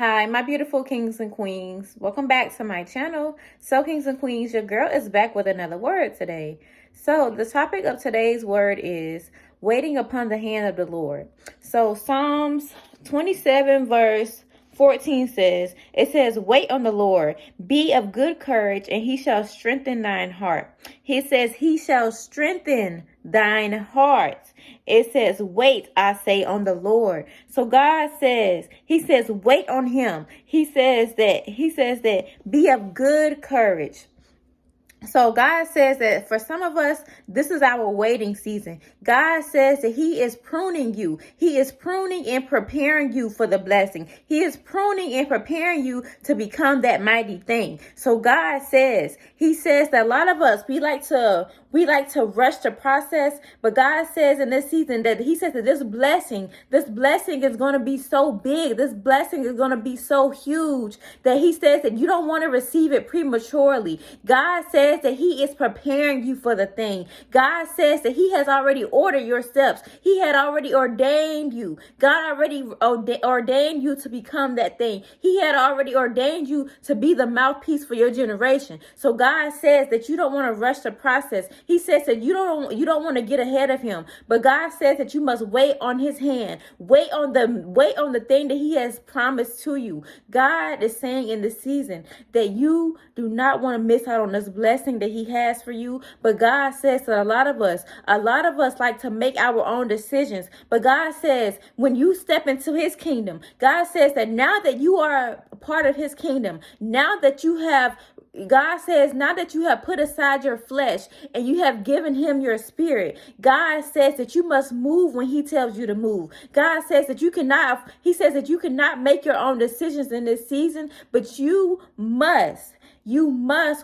Hi, my beautiful kings and queens. Welcome back to my channel. So, kings and queens, your girl is back with another word today. So, the topic of today's word is waiting upon the hand of the Lord. So, Psalms 27 verse 14 says, wait on the Lord, be of good courage, and he shall strengthen thine heart. He says, he shall strengthen thine heart. It says, wait, I say, on the Lord. So God says, he says, wait on him. He says that be of good courage. So God says that for some of us, this is our waiting season. God says that he is pruning you. He is pruning and preparing you for the blessing. He is pruning and preparing you to become that mighty thing. So God says, he says that a lot of us, we like to rush the process, but God says in this season that he says that this blessing is going to be so big. This blessing is going to be so huge that he says that you don't want to receive it prematurely. God says that he is preparing you for the thing. God says that he has already ordered your steps. He had already ordained you. God already ordained you to become that thing. He had already ordained you to be the mouthpiece for your generation. So God says that you don't want to rush the process. He says that you don't want to get ahead of him. But God says that you must wait on his hand. Wait on the thing that he has promised to you. God is saying in this season that you do not want to miss out on this blessing that he has for you. But God says that a lot of us like to make our own decisions. But God says when you step into his kingdom, God says that now that you are a part of his kingdom, God says, now that you have put aside your flesh and you have given him your spirit, God says that you must move when he tells you to move. God says that you cannot make your own decisions in this season, but you must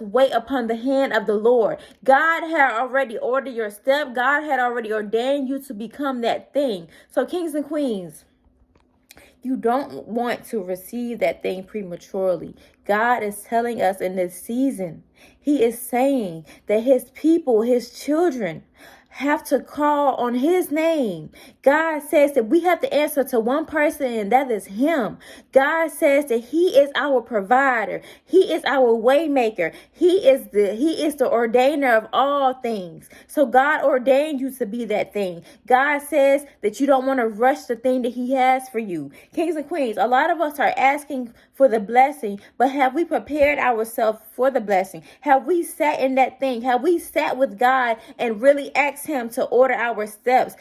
wait upon the hand of the Lord. God had already ordered your step. God had already ordained you to become that thing. So, kings and queens, you don't want to receive that thing prematurely. God is telling us in this season, he is saying that his people, his children, have to call on his name. God says that we have to answer to one person, and that is him. God says that he is our provider. He is our way maker. He is the ordainer of all things. So God ordained you to be that thing. God says that you don't want to rush the thing that he has for you. Kings and queens, a lot of us are asking for the blessing, but have we prepared ourselves for the blessing? Have we sat in that thing? Have we sat with God and really asked him to order our steps?